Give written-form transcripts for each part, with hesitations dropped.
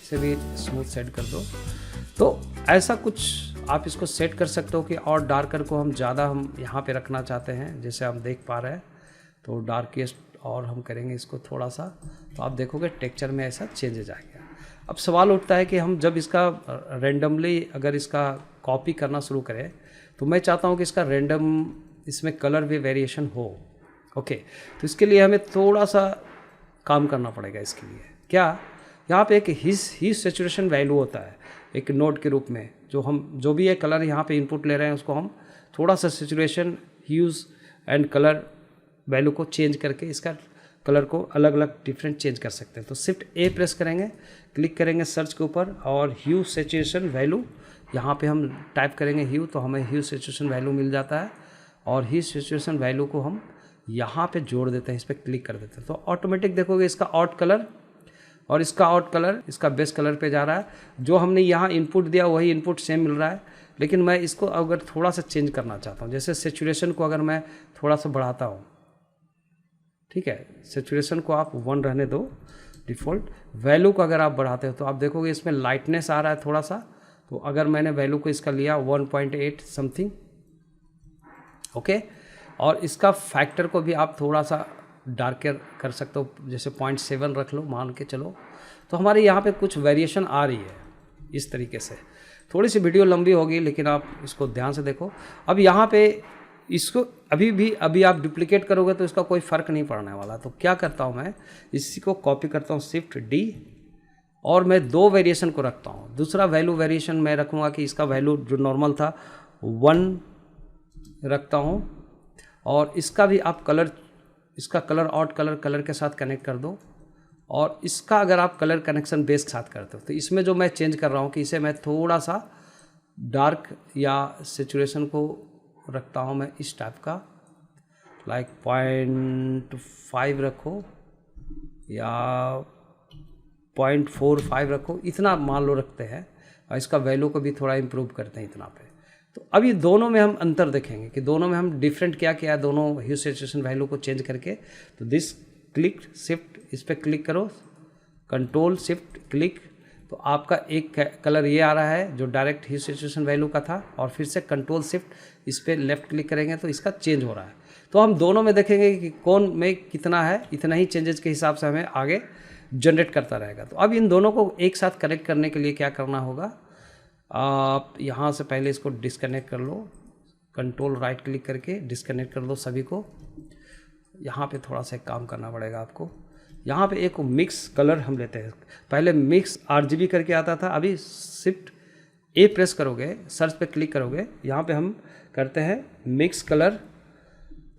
इसे भी smooth set कर दो। तो ऐसा कुछ आप इसको सेट कर सकते हो कि और डार्कर को हम ज़्यादा हम यहाँ पे रखना चाहते हैं, जैसे हम देख पा रहे हैं, तो डार्केस्ट और हम करेंगे इसको थोड़ा सा, तो आप देखोगे टेक्सचर में ऐसा चेंजेज आ गया। अब सवाल उठता है कि हम जब इसका रेंडमली अगर इसका कॉपी करना शुरू करें, तो मैं चाहता हूँ कि इसका रेंडम इसमें कलर भी वेरिएशन हो। ओके, तो इसके लिए हमें थोड़ा सा काम करना पड़ेगा। इसके लिए क्या, यहाँ पे एक हीस सैचुरेशन वैल्यू होता है एक नोड के रूप में, जो भी ये कलर यहाँ पे इनपुट ले रहे हैं उसको हम थोड़ा सा saturation, huge and colour value को चेंज करके इसका कलर को अलग अलग डिफरेंट चेंज कर सकते हैं। तो शिफ्ट ए प्रेस करेंगे, क्लिक करेंगे सर्च के ऊपर और ह्यू सैचुरेशन वैल्यू यहाँ पे हम टाइप करेंगे ह्यू, तो हमें ह्यू सैचुरेशन वैल्यू मिल जाता है। और ह्यू सैचुरेशन वैल्यू को हम यहाँ पे जोड़ देते हैं, इस पर क्लिक कर देते हैं, तो ऑटोमेटिक देखोगे इसका आउट कलर और इसका आउट कलर इसका बेस कलर पे जा रहा है। जो हमने यहाँ इनपुट दिया वही इनपुट सेम मिल रहा है, लेकिन मैं इसको अगर थोड़ा सा चेंज करना चाहता हूँ, जैसे सैचुरेशन को अगर मैं थोड़ा सा बढ़ाता हूँ, ठीक है, सैचुरेशन को आप 1 रहने दो डिफ़ॉल्ट, वैल्यू को अगर आप बढ़ाते हो तो आप देखोगे इसमें लाइटनेस आ रहा है थोड़ा सा। तो अगर मैंने वैल्यू को इसका लिया 1.8 समथिंग, ओके, और इसका फैक्टर को भी आप थोड़ा सा डार्कर कर सकते हो, जैसे 0.7 रख लो मान के चलो, तो हमारे यहाँ पे कुछ वेरिएशन आ रही है इस तरीके से। थोड़ी सी वीडियो लंबी होगी लेकिन आप इसको ध्यान से देखो। अब यहाँ पे इसको अभी आप डुप्लीकेट करोगे तो इसका कोई फ़र्क नहीं पड़ने वाला। तो क्या करता हूँ मैं, इसी को कॉपी करता हूँ शिफ्ट डी, और मैं 2 वेरिएशन को रखता हूँ। दूसरा वैल्यू वेरिएशन मैं रखूँगा कि इसका वैल्यू जो नॉर्मल था 1 रखता हूँ, और इसका भी आप इसका कलर आउट कलर के साथ कनेक्ट कर दो, और इसका अगर आप कलर कनेक्शन बेस के साथ करते हो तो इसमें जो मैं चेंज कर रहा हूँ कि इसे मैं थोड़ा सा डार्क या सैचुरेशन को रखता हूँ मैं इस टाइप का, लाइक 0.5 रखो या 0.45 रखो, इतना मान लो रखते हैं, और इसका वैल्यू को भी थोड़ा इम्प्रूव करते हैं इतना पे। तो अब ये दोनों में हम अंतर देखेंगे कि दोनों में हम डिफरेंट क्या किया है, दोनों ह्यू सैचुरेशन वैल्यू को चेंज करके। तो दिस क्लिक शिफ्ट, इस पर क्लिक करो, कंट्रोल शिफ्ट क्लिक, तो आपका एक कलर ये आ रहा है जो डायरेक्ट ह्यू सैचुरेशन वैल्यू का था, और फिर से कंट्रोल शिफ्ट इस पर लेफ्ट क्लिक करेंगे तो इसका चेंज हो रहा है। तो हम दोनों में देखेंगे कि कौन में कितना है, इतना ही चेंजेस के हिसाब से हमें आगे जनरेट करता रहेगा। तो अब इन दोनों को एक साथ कनेक्ट करने के लिए क्या करना होगा, आप यहाँ से पहले इसको डिस्कनेक्ट कर लो, कंट्रोल राइट क्लिक करके डिस्कनेक्ट कर दो सभी को। यहाँ पे थोड़ा सा काम करना पड़ेगा आपको। यहाँ पे एक मिक्स कलर हम लेते हैं, पहले मिक्स RGB करके आता था, अभी शिफ्ट ए प्रेस करोगे, सर्च पे क्लिक करोगे, यहाँ पे हम करते हैं मिक्स कलर।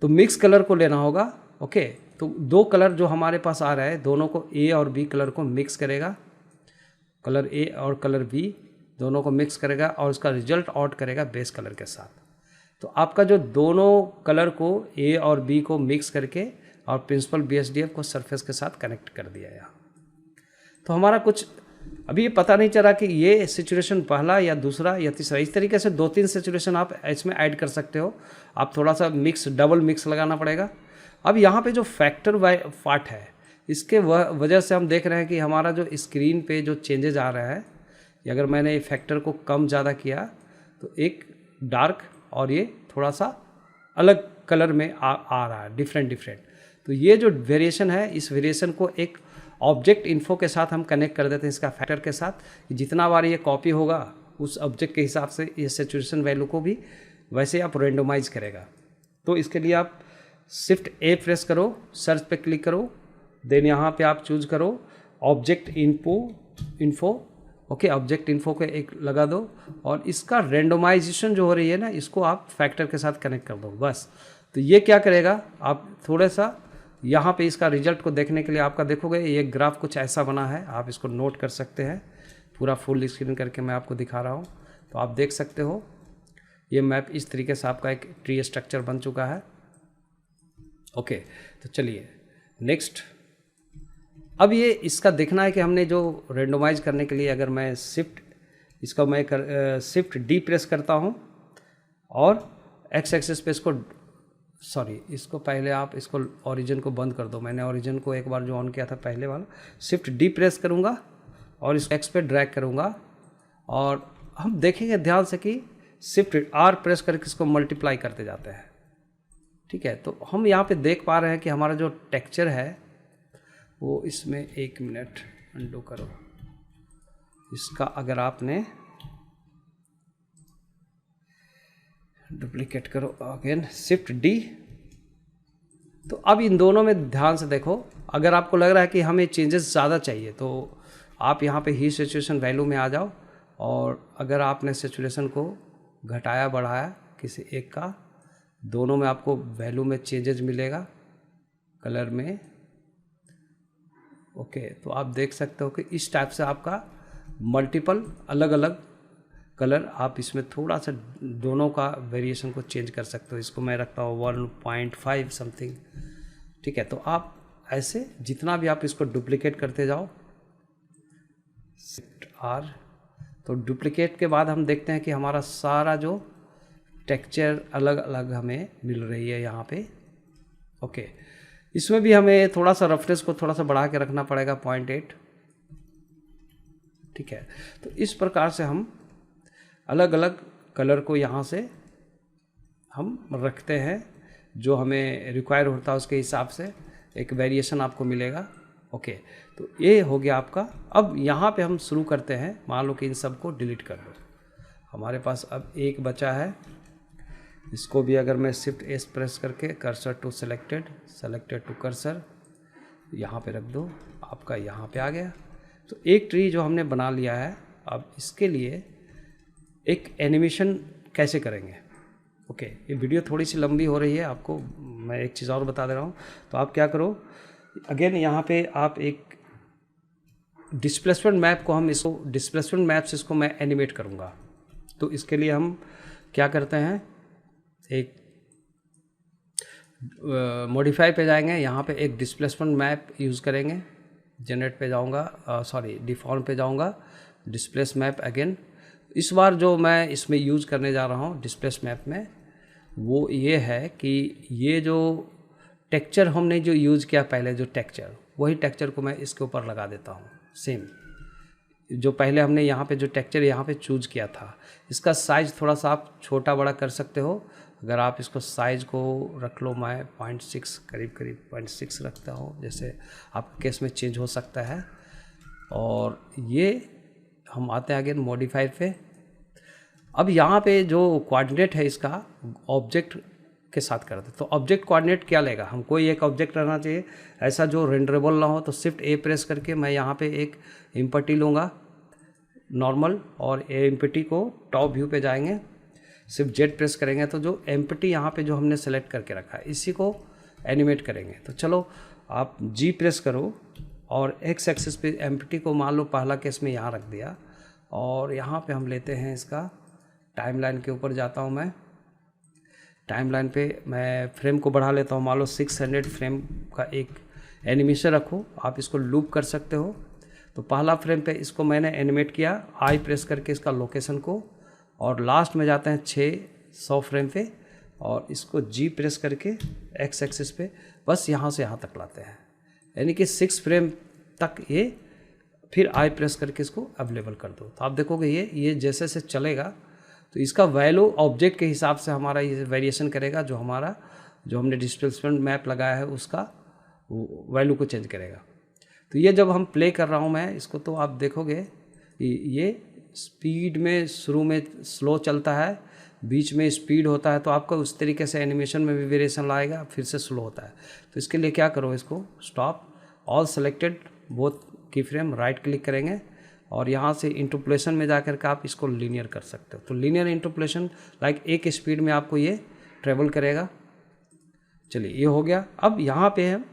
तो मिक्स कलर को लेना होगा, ओके। तो 2 कलर जो हमारे पास आ रहा है, दोनों को A और B कलर को मिक्स करेगा, कलर A और कलर B दोनों को मिक्स करेगा, और उसका रिजल्ट आउट करेगा बेस कलर के साथ। तो आपका जो दोनों कलर को A और B को मिक्स करके और प्रिंसिपल BSDF को सरफेस के साथ कनेक्ट कर दिया यहाँ। तो हमारा कुछ अभी ये पता नहीं चला कि ये सिचुएशन पहला या दूसरा या तीसरा, इस तरीके से 2-3 सिचुएशन आप इसमें ऐड कर सकते हो। आप थोड़ा सा डबल मिक्स लगाना पड़ेगा। अब यहाँ पे जो फैक्टर पार्ट है, इसके वजह से हम देख रहे हैं कि हमारा जो स्क्रीन पे जो चेंजेज आ रहा है, अगर मैंने फैक्टर को कम ज़्यादा किया तो एक डार्क और ये थोड़ा सा अलग कलर में आ रहा है, डिफरेंट। तो ये जो वेरिएशन है, इस वेरिएशन को एक ऑब्जेक्ट इन्फो के साथ हम कनेक्ट कर देते हैं, इसका फैक्टर के साथ। जितना बार ये कॉपी होगा उस ऑब्जेक्ट के हिसाब से ये सैचुरेशन वैल्यू को भी वैसे आप रेंडोमाइज करेगा। तो इसके लिए आप शिफ्ट ए प्रेस करो, सर्च पे क्लिक करो, देन यहाँ पे आप चूज करो object info, okay. Object info को एक लगा दो, और इसका रेंडोमाइजेशन जो हो रही है ना, इसको आप फैक्टर के साथ कनेक्ट कर दो बस। तो ये क्या करेगा, आप थोड़ा सा यहाँ पे इसका रिजल्ट को देखने के लिए आपका देखोगे ये ग्राफ कुछ ऐसा बना है, आप इसको नोट कर सकते हैं। पूरा फुल स्क्रीन करके मैं आपको दिखा रहा हूँ, तो आप देख सकते हो ये मैप इस तरीके से आपका एक ट्री स्ट्रक्चर बन चुका है, ओके। तो चलिए नेक्स्ट, अब ये इसका देखना है कि हमने जो रेंडोमाइज करने के लिए, अगर मैं शिफ्ट डी प्रेस करता हूँ और एक्स एक्सिस पे इसको पहले आप इसको ओरिजिन को बंद कर दो। मैंने ओरिजिन को एक बार जो ऑन किया था पहले वाला, शिफ्ट डी प्रेस करूँगा और इसको एक्स पे ड्रैग करूँगा और हम देखेंगे ध्यान से कि शिफ्ट आर प्रेस करके इसको मल्टीप्लाई करते जाते हैं। ठीक है, तो हम यहाँ पे देख पा रहे हैं कि हमारा जो टेक्सचर है वो इसमें, 1 मिनट अंडू करो इसका, अगर आपने डुप्लीकेट करो अगेन शिफ्ट डी। तो अब इन दोनों में ध्यान से देखो, अगर आपको लग रहा है कि हमें चेंजेस ज़्यादा चाहिए तो आप यहाँ पे हीट सैचुरेशन वैल्यू में आ जाओ, और अगर आपने सैचुरेशन को घटाया बढ़ाया किसी एक का, दोनों में आपको वैल्यू में चेंजेस मिलेगा कलर में। ओके, तो आप देख सकते हो कि इस टाइप से आपका मल्टीपल अलग अलग कलर, आप इसमें थोड़ा सा दोनों का वेरिएशन को चेंज कर सकते हो। इसको मैं रखता हूँ 1.5 समथिंग। ठीक है, तो आप ऐसे जितना भी आप इसको डुप्लीकेट करते जाओ, शिफ्ट आर। तो डुप्लीकेट के बाद हम देखते हैं कि हमारा सारा जो टेक्सचर अलग अलग हमें मिल रही है यहाँ पे। ओके, इसमें भी हमें थोड़ा सा रफनेस को थोड़ा सा बढ़ा के रखना पड़ेगा 0.8। ठीक है, तो इस प्रकार से हम अलग अलग कलर को यहाँ से हम रखते हैं, जो हमें रिक्वायर होता है उसके हिसाब से एक वेरिएशन आपको मिलेगा। ओके, तो ये हो गया आपका। अब यहाँ पे हम शुरू करते हैं, मान लो कि इन सब को डिलीट कर दो। हमारे पास अब एक बचा है, इसको भी अगर मैं शिफ्ट एस प्रेस करके cursor to selected to cursor यहाँ पे रख दो, आपका यहाँ पे आ गया। तो एक ट्री जो हमने बना लिया है, अब इसके लिए एक एनिमेशन कैसे करेंगे। ओके, ये वीडियो थोड़ी सी लंबी हो रही है, आपको मैं एक चीज़ और बता दे रहा हूँ। तो आप क्या करो, अगेन यहाँ पे आप एक डिस्प्लेसमेंट मैप को, हम इसको डिस्प्लेसमेंट मैप से इसको मैं एनिमेट करूँगा। तो इसके लिए हम क्या करते हैं, एक मॉडिफाई पे जाएंगे, यहाँ पे एक डिस्प्लेसमेंट मैप यूज़ करेंगे। जनरेट पे जाऊँगा, सॉरी डिफ़ॉल्ट पे जाऊँगा, डिस्प्लेस मैप अगेन। इस बार जो मैं इसमें यूज़ करने जा रहा हूँ डिस्प्लेस मैप में, वो ये है कि ये जो टेक्सचर हमने जो यूज़ किया पहले, जो टेक्सचर, वही टेक्सचर को मैं इसके ऊपर लगा देता हूँ। सेम जो पहले हमने यहाँ पे जो टेक्सचर यहाँ पे चूज़ किया था, इसका साइज़ थोड़ा सा आप छोटा बड़ा कर सकते हो। अगर आप इसको साइज़ को रख लो, मैं 0.6 करीब 0.6 रखता हूँ, जैसे आपके केस में चेंज हो सकता है। और ये हम आते हैं अगेन मॉडिफाई पे। अब यहाँ पे जो कोऑर्डिनेट है इसका ऑब्जेक्ट के साथ करते, तो ऑब्जेक्ट कोऑर्डिनेट क्या लेगा, हम कोई एक ऑब्जेक्ट रहना चाहिए ऐसा जो रेंडरेबल ना हो। तो शिफ्ट ए प्रेस करके मैं यहाँ पे एक एम्पटी लूँगा नॉर्मल, और एम्पटी को टॉप व्यू पे जाएंगे, शिफ्ट जेड प्रेस करेंगे, तो जो एम्पटी यहाँ पे जो हमने सेलेक्ट करके रखा है इसी को एनिमेट करेंगे। तो चलो आप जी प्रेस करो और एक्स एक्सिस पे एम्पटी को मान लो पहला केस में यहाँ रख दिया, और यहाँ पे हम लेते हैं इसका टाइमलाइन के ऊपर जाता हूँ मैं। टाइमलाइन पे मैं फ्रेम को बढ़ा लेता हूँ, मान लो 600 फ्रेम का एक एनिमेशन रखो, आप इसको लूप कर सकते हो। तो पहला फ्रेम पे इसको मैंने एनिमेट किया, आई प्रेस करके इसका लोकेशन को, और लास्ट में जाते हैं 600 फ्रेम पे, और इसको जी प्रेस करके एक्स एक्सिस पे बस यहाँ से यहाँ तक लाते हैं, यानी कि 6 फ्रेम तक ये, फिर आई प्रेस करके इसको अवेलेबल कर दो। तो आप देखोगे ये जैसे जैसे चलेगा तो इसका वैल्यू ऑब्जेक्ट के हिसाब से हमारा ये वेरिएशन करेगा, जो हमारा जो हमने डिस्प्लेसमेंट मैप लगाया है उसका वैल्यू को चेंज करेगा। तो ये जब हम प्ले कर रहा हूँ मैं इसको, तो आप देखोगे ये स्पीड में शुरू में स्लो चलता है, बीच में स्पीड होता है, तो आपका उस तरीके से एनिमेशन में भी वेरिएशन लाएगा, फिर से स्लो होता है। तो इसके लिए क्या करो, इसको स्टॉप ऑल सेलेक्टेड बोथ की फ्रेम, राइट क्लिक करेंगे और यहाँ से इंटरपोलेशन में जाकर के आप इसको लीनियर कर सकते हो। तो लीनियर इंटरपोलेशन लाइक एक स्पीड में आपको ये ट्रेवल करेगा। चलिए ये हो गया। अब यहाँ पे हम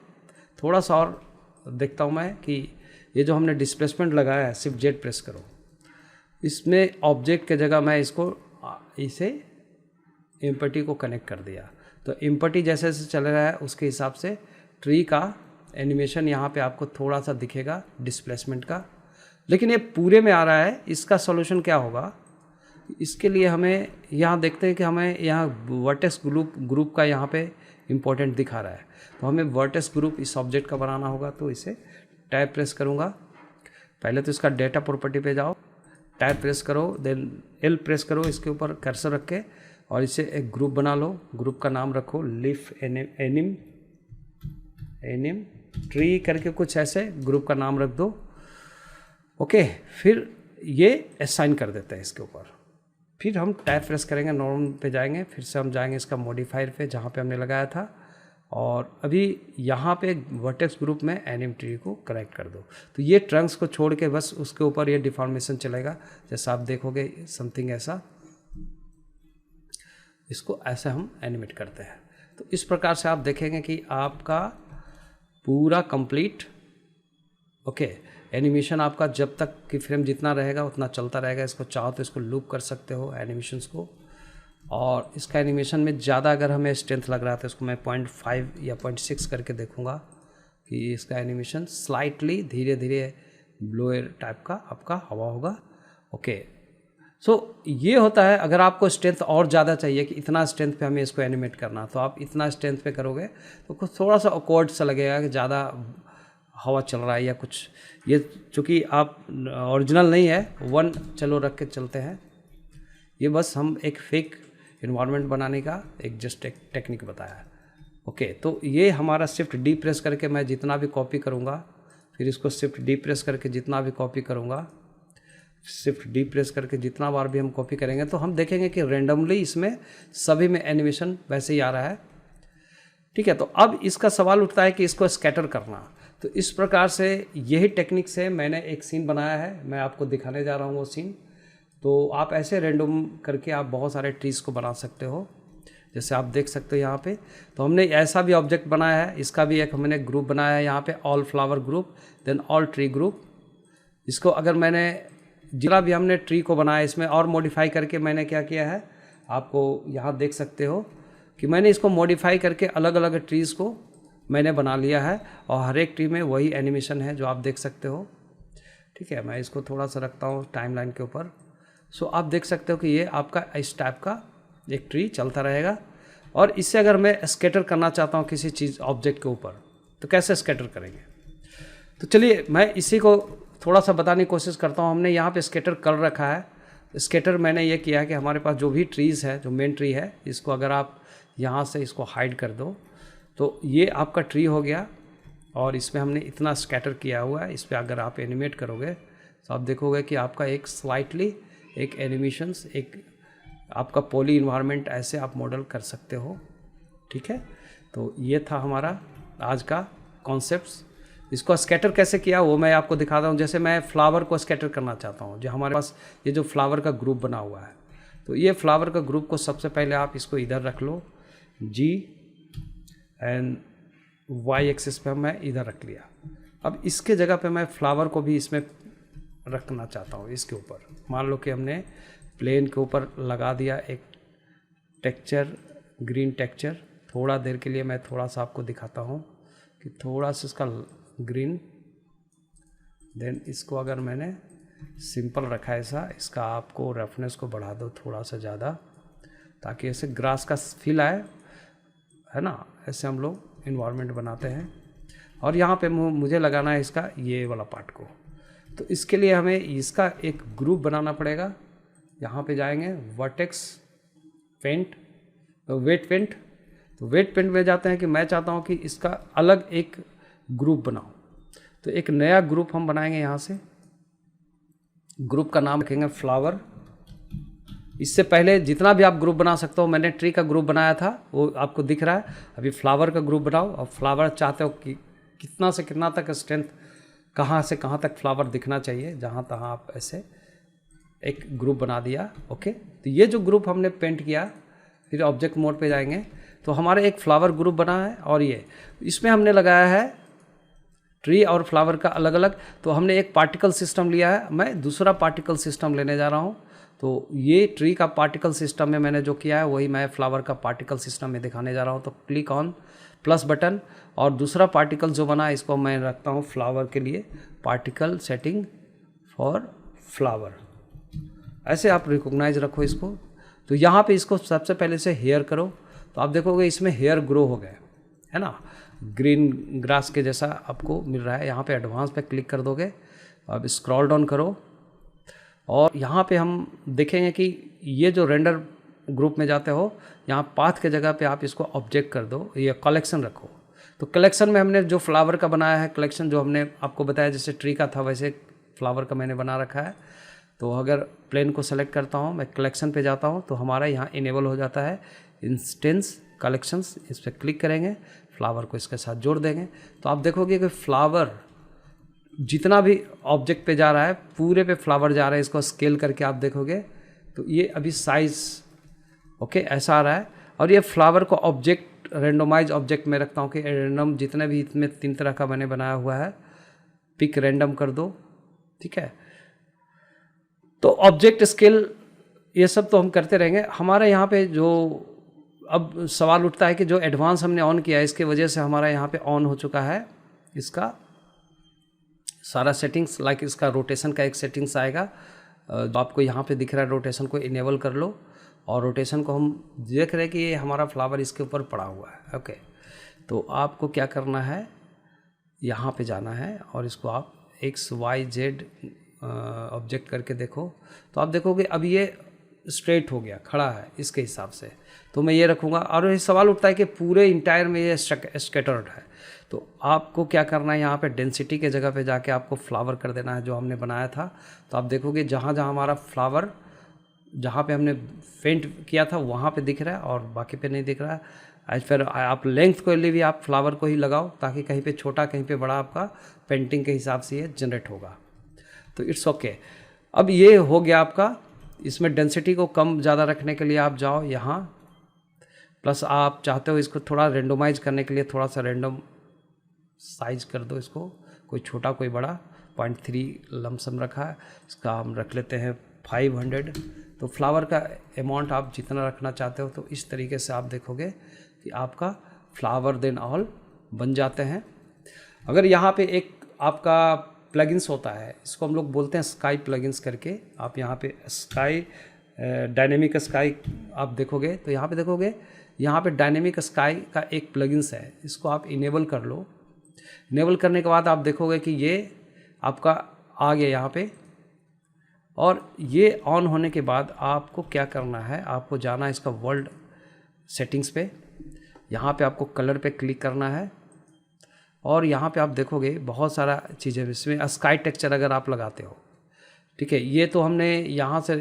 थोड़ा सा और देखता हूँ मैं कि ये जो हमने डिस्प्लेसमेंट लगाया है, शिफ्ट जेड प्रेस करो, इसमें ऑब्जेक्ट के जगह मैं इसको इसे एम्पटी को कनेक्ट कर दिया। तो एम्पटी जैसे जैसे चल रहा है उसके हिसाब से ट्री का एनिमेशन यहाँ पे आपको थोड़ा सा दिखेगा डिस्प्लेसमेंट का, लेकिन ये पूरे में आ रहा है। इसका सॉल्यूशन क्या होगा, इसके लिए हमें यहाँ देखते हैं कि हमें यहाँ वर्टेक्स ग्रुप का यहाँ पे इम्पोर्टेंट दिखा रहा है, तो हमें वर्टेक्स ग्रुप इस ऑब्जेक्ट का बनाना होगा। तो इसे टैब प्रेस करूँगा, पहले तो इसका डेटा प्रॉपर्टी पे जाओ, टैब प्रेस करो, देन एल प्रेस करो, इसके ऊपर कर्सर रख के और इसे एक ग्रुप बना लो। ग्रुप का नाम रखो लीफ एनिम ट्री करके कुछ ऐसे ग्रुप का नाम रख दो। ओके, फिर ये असाइन कर देते हैं इसके ऊपर। फिर हम टैब प्रेस करेंगे, नॉर्मल पे जाएंगे, फिर से हम जाएंगे इसका मॉडिफायर पे जहाँ पे हमने लगाया था, और अभी यहाँ पे वर्टेक्स ग्रुप में एनिम ट्री को करेक्ट कर दो। तो ये ट्रंक्स को छोड़ के बस उसके ऊपर ये डिफॉर्मेशन चलेगा, जैसा आप देखोगे समथिंग ऐसा, इसको ऐसे हम एनिमेट करते हैं। तो इस प्रकार से आप देखेंगे कि आपका पूरा कंप्लीट ओके एनिमेशन आपका जब तक कि फ्रेम जितना रहेगा उतना चलता रहेगा। इसको चाहो तो इसको लूप कर सकते हो एनिमेशंस को, और इसका एनिमेशन में ज़्यादा अगर हमें स्ट्रेंथ लग रहा था इसको मैं 0.5 या 0.6 करके देखूंगा कि इसका एनिमेशन स्लाइटली धीरे धीरे ब्लोअर टाइप का आपका हवा होगा। ओके, सो ये होता है। अगर आपको स्ट्रेंथ और ज़्यादा चाहिए कि इतना स्ट्रेंथ पे हमें इसको एनिमेट करना, तो आप इतना स्ट्रेंथ पे करोगे तो कुछ थोड़ा सा ऑकवर्ड सा लगेगा कि ज़्यादा हवा चल रहा है या कुछ। ये चूँकि आप ओरिजिनल नहीं है, 1 चलो रख के चलते हैं। ये बस हम एक फेक इन्वायरमेंट बनाने का एक जस्ट एक टेक्निक बताया है। ओके, तो ये हमारा शिफ्ट डी प्रेस करके मैं जितना भी कॉपी करूँगा, फिर इसको शिफ्ट डी प्रेस करके जितना भी कॉपी करूँगा, शिफ्ट डी प्रेस करके जितना बार भी हम कॉपी करेंगे तो हम देखेंगे कि रैंडमली इसमें सभी में एनिमेशन वैसे ही आ रहा है। ठीक है, तो अब इसका सवाल उठता है कि इसको स्कैटर करना। तो इस प्रकार से यही टेक्निक से मैंने एक सीन बनाया है, मैं आपको दिखाने जा रहा हूँ वो सीन। तो आप ऐसे रैंडम करके आप बहुत सारे ट्रीज़ को बना सकते हो, जैसे आप देख सकते हो यहाँ पे। तो हमने ऐसा भी ऑब्जेक्ट बनाया है, इसका भी एक हमने ग्रुप बनाया है यहाँ पे, all flower group, then all tree group. इसको अगर मैंने जितना भी हमने ट्री को बनाया इसमें और मॉडिफाई करके मैंने क्या किया है, आपको यहाँ देख सकते हो कि मैंने इसको मॉडिफाई करके अलग अलग ट्रीज़ को मैंने बना लिया है, और हर एक ट्री में वही एनिमेशन है जो आप देख सकते हो। ठीक है, मैं इसको थोड़ा सा रखता हूँ टाइमलाइन के ऊपर। सो आप देख सकते हो कि ये आपका इस टाइप का एक ट्री चलता रहेगा। और इससे अगर मैं स्कैटर करना चाहता हूँ किसी चीज़ ऑब्जेक्ट के ऊपर, तो कैसे स्कैटर करेंगे? तो चलिए मैं इसी को थोड़ा सा बताने की कोशिश करता हूँ। हमने यहाँ पे स्कैटर कर रखा है। स्कैटर मैंने ये किया है कि हमारे पास जो भी ट्रीज़ है, जो मेन ट्री है, इसको अगर आप यहाँ से इसको हाइड कर दो तो ये आपका ट्री हो गया, और इसमें हमने इतना स्कैटर किया हुआ है। इस पर अगर आप एनिमेट करोगे तो आप देखोगे कि आपका एक स्लाइटली एक एनिमेशंस, एक आपका पॉली इन्वायरमेंट ऐसे आप मॉडल कर सकते हो। ठीक है, तो ये था हमारा आज का कॉन्सेप्ट्स। इसको स्कैटर कैसे किया वो मैं आपको दिखाता हूँ। जैसे मैं फ्लावर को स्कैटर करना चाहता हूँ, जो हमारे पास ये जो फ्लावर का ग्रुप बना हुआ है, तो ये फ्लावर का ग्रुप को सबसे पहले आप इसको इधर रख लो, जी एंड वाई एक्सिस पे मैं इधर रख लिया। अब इसके जगह पे मैं फ्लावर को भी इसमें रखना चाहता हूँ, इसके ऊपर। मान लो कि हमने प्लेन के ऊपर लगा दिया एक टेक्सचर, ग्रीन टेक्सचर। थोड़ा देर के लिए मैं थोड़ा सा आपको दिखाता हूँ कि थोड़ा सा इसका ग्रीन, देन इसको अगर मैंने सिंपल रखा है ऐसा, इसका आपको रफनेस को बढ़ा दो थोड़ा सा ज़्यादा, ताकि ऐसे ग्रास का फील आए, है ना। ऐसे हम लोग इन्वायरमेंट बनाते हैं। और यहाँ पे मुझे लगाना है इसका ये वाला पार्ट को। तो इसके लिए हमें इसका एक ग्रुप बनाना पड़ेगा। यहाँ पे जाएंगे वर्टेक्स पेंट, तो वेट पेंट। तो वेट पेंट में जाते हैं कि मैं चाहता हूँ कि इसका अलग एक ग्रुप बनाओ। तो एक नया ग्रुप हम बनाएंगे यहाँ से। ग्रुप का नाम रखेंगे फ्लावर। इससे पहले जितना भी आप ग्रुप बना सकते हो, मैंने ट्री का ग्रुप बनाया था वो आपको दिख रहा है। अभी फ्लावर का ग्रुप बनाओ, और फ्लावर चाहते हो कि कितना से कितना तक स्ट्रेंथ, कहाँ से कहाँ तक फ्लावर दिखना चाहिए, जहाँ तहाँ आप ऐसे एक ग्रुप बना दिया। ओके, तो ये जो ग्रुप हमने पेंट किया, फिर ऑब्जेक्ट मोड पे जाएंगे तो हमारे एक फ्लावर ग्रुप बना है। और ये इसमें हमने लगाया है ट्री और फ्लावर का अलग अलग। तो हमने एक पार्टिकल सिस्टम लिया है, मैं दूसरा पार्टिकल सिस्टम लेने जा रहा हूँ। तो ये ट्री का पार्टिकल सिस्टम में मैंने जो किया है वही मैं फ्लावर का पार्टिकल सिस्टम में दिखाने जा रहा हूँ। तो क्लिक ऑन प्लस बटन, और दूसरा पार्टिकल जो बना है इसको मैं रखता हूँ फ्लावर के लिए, पार्टिकल सेटिंग फॉर फ्लावर। ऐसे आप रिकॉग्नाइज रखो इसको। तो यहाँ पे इसको सबसे पहले से हेयर करो, तो आप देखोगे इसमें हेयर ग्रो हो गए, है ना, ग्रीन ग्रास के जैसा आपको मिल रहा है। यहाँ पे एडवांस पे क्लिक कर दोगे अब स्क्रॉल डाउन करो और यहाँ पे हम देखेंगे कि ये जो रेंडर ग्रुप में जाते हो, यहाँ पाथ के जगह पे आप इसको ऑब्जेक्ट कर दो, ये कलेक्शन रखो। तो कलेक्शन में हमने जो फ्लावर का बनाया है कलेक्शन, जो हमने आपको बताया जैसे ट्री का था वैसे फ्लावर का मैंने बना रखा है। तो अगर प्लेन को सेलेक्ट करता हूँ, मैं कलेक्शन पे जाता हूँ तो हमारा यहाँ इनेबल हो जाता है इंस्टेंस कलेक्शंस। इस पर क्लिक करेंगे, फ्लावर को इसके साथ जोड़ देंगे तो आप देखोगे कि फ्लावर जितना भी ऑब्जेक्ट पे जा रहा है पूरे पे फ्लावर जा रहा है। इसको स्केल करके आप देखोगे तो ये अभी साइज ओके ऐसा आ रहा है। और ये फ्लावर को ऑब्जेक्ट रेंडोमाइज ऑब्जेक्ट में रखता हूँ कि रैंडम जितने भी इसमें 3 तरह का मैंने बनाया हुआ है, पिक रैंडम कर दो, ठीक है। तो ऑब्जेक्ट स्केल ये सब तो हम करते रहेंगे। हमारे यहाँ पे जो अब सवाल उठता है कि जो एडवांस हमने ऑन किया है इसके वजह से हमारा यहाँ पे ऑन हो चुका है इसका सारा सेटिंग्स। लाइक इसका रोटेशन का एक सेटिंग्स आएगा जो आपको यहाँ पे दिख रहा है, रोटेशन को इनेबल कर लो। और रोटेशन को हम देख रहे हैं कि ये हमारा फ्लावर इसके ऊपर पड़ा हुआ है, ओके। तो आपको क्या करना है, यहाँ पे जाना है और इसको आप XYZ ऑब्जेक्ट करके देखो तो आप देखोगे अब ये स्ट्रेट हो गया, खड़ा है इसके हिसाब से। तो मैं ये रखूँगा। और ये सवाल उठता है कि पूरे इंटायर में ये स्कैटर्ड है, तो आपको क्या करना है, यहाँ पे डेंसिटी के जगह पे जाके आपको फ्लावर कर देना है जो हमने बनाया था। तो आप देखोगे जहाँ जहाँ हमारा फ्लावर जहाँ पे हमने पेंट किया था वहाँ पे दिख रहा है और बाकी पे नहीं दिख रहा है। आज फिर आप लेंथ को लिए भी आप फ्लावर को ही लगाओ ताकि कहीं पे छोटा कहीं पे बड़ा आपका पेंटिंग के हिसाब से ये जनरेट होगा। तो इट्स ओके। अब ये हो गया आपका। इसमें डेंसिटी को कम ज़्यादा रखने के लिए आप जाओ यहाँ, प्लस आप चाहते हो इसको थोड़ा रेंडोमाइज करने के लिए थोड़ा सा रेंडम साइज कर दो इसको, कोई छोटा कोई बड़ा। 0.3 लमसम रखा है, इसका हम रख लेते हैं 500। तो फ्लावर का अमाउंट आप जितना रखना चाहते हो तो इस तरीके से आप देखोगे कि आपका फ्लावर देन ऑल बन जाते हैं। अगर यहाँ पे एक आपका प्लगइन्स होता है, इसको हम लोग बोलते हैं स्काई प्लगइन्स करके। आप यहाँ पे स्काई डायनेमिक स्काई आप देखोगे तो यहाँ पे देखोगे यहाँ पे डायनेमिक स्काई का एक प्लगइन्स है, इसको आप इनेबल कर लो। इनेबल करने के बाद आप देखोगे कि ये आपका आ गया यहाँ पे। और ये ऑन होने के बाद आपको क्या करना है, आपको जाना है इसका वर्ल्ड सेटिंग्स पे। यहाँ पे आपको कलर पे क्लिक करना है और यहाँ पे आप देखोगे बहुत सारा चीज़ें, इसमें स्काई टेक्सचर अगर आप लगाते हो, ठीक है। ये तो हमने यहाँ से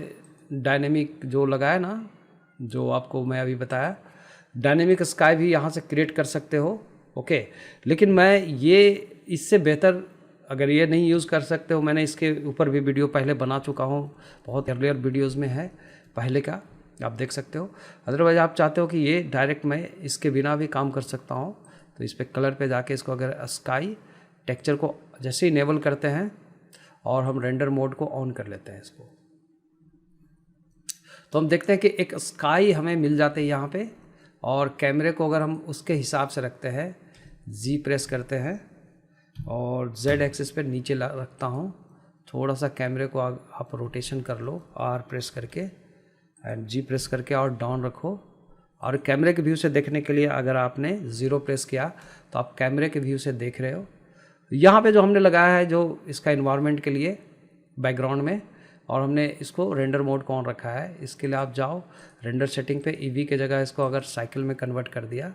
डायनेमिक जो लगाया ना, जो आपको मैं अभी बताया, डायनेमिक स्काई भी यहाँ से क्रिएट कर सकते हो, ओके। लेकिन मैं ये इससे बेहतर अगर ये नहीं यूज़ कर सकते हो, मैंने इसके ऊपर भी वीडियो पहले बना चुका हूँ, बहुत अर्लियर वीडियोज़ में है पहले का, आप देख सकते हो। अदरवाइज आप चाहते हो कि ये डायरेक्ट मैं इसके बिना भी काम कर सकता हूँ तो इस पर कलर पे जाके इसको अगर स्काई टेक्सचर को जैसे इनेबल करते हैं और हम रेंडर मोड को ऑन कर लेते हैं इसको, तो हम देखते हैं कि एक स्काई हमें मिल जाते हैं यहाँ पे। और कैमरे को अगर हम उसके हिसाब से रखते हैं, जी प्रेस करते हैं और Z एक्सिस पे नीचे रखता हूँ, थोड़ा सा कैमरे को आप रोटेशन कर लो R प्रेस करके एंड G प्रेस करके और डाउन रखो। और कैमरे के व्यू से देखने के लिए अगर आपने 0 प्रेस किया तो आप कैमरे के व्यू से देख रहे हो। यहाँ पे जो हमने लगाया है जो इसका इन्वायरमेंट के लिए बैकग्राउंड में, और हमने इसको रेंडर मोड को ऑन रखा है। इसके लिए आप जाओ रेंडर सेटिंग पे, EV के जगह इसको अगर साइकिल में कन्वर्ट कर दिया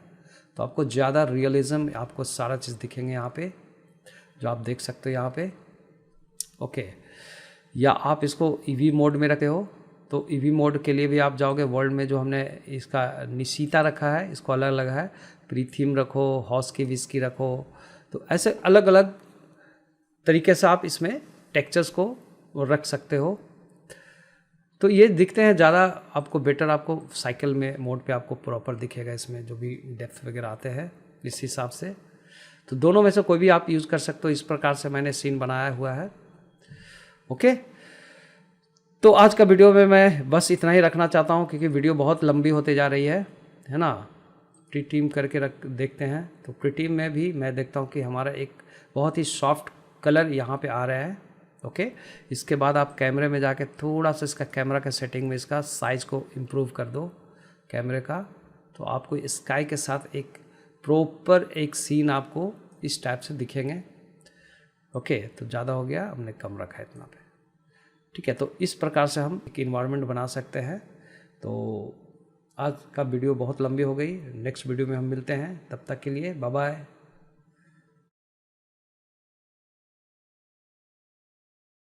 तो आपको ज़्यादा रियलिज्म, आपको सारा चीज़ दिखेंगे यहाँ पे जो आप देख सकते हो यहाँ पे, ओके। या आप इसको EV मोड में रखे हो तो EV मोड के लिए भी आप जाओगे वर्ल्ड में, जो हमने इसका निशिता रखा है इसको अलग अलग है, प्रीथीम रखो, हॉस की विस्की रखो। तो ऐसे अलग अलग तरीके से आप इसमें टेक्सचर्स को रख सकते हो। तो ये दिखते हैं ज़्यादा आपको बेटर, आपको साइकिल में मोड पे आपको प्रॉपर दिखेगा इसमें जो भी डेप्थ वगैरह आते हैं इस हिसाब से। तो दोनों में से कोई भी आप यूज़ कर सकते हो। इस प्रकार से मैंने सीन बनाया हुआ है, ओके। तो आज का वीडियो में मैं बस इतना ही रखना चाहता हूँ क्योंकि वीडियो बहुत लंबी होते जा रही है ना। प्रीटीम करके देखते हैं तो प्रीटीम में भी मैं देखता हूँ कि हमारा एक बहुत ही सॉफ्ट कलर यहाँ पे आ रहा है, ओके। इसके बाद आप कैमरे में जाके थोड़ा सा इसका कैमरा का सेटिंग में इसका साइज़ को इम्प्रूव कर दो कैमरे का, तो आपको स्काई के साथ एक प्रॉपर एक सीन आपको इस टाइप से दिखेंगे। ओके, तो ज़्यादा हो गया, हमने कम रखा है इतना पे। ठीक है, तो इस प्रकार से हम एक इन्वायरमेंट बना सकते हैं। तो आज का वीडियो बहुत लंबी हो गई, नेक्स्ट वीडियो में हम मिलते हैं, तब तक के लिए बाय बाय।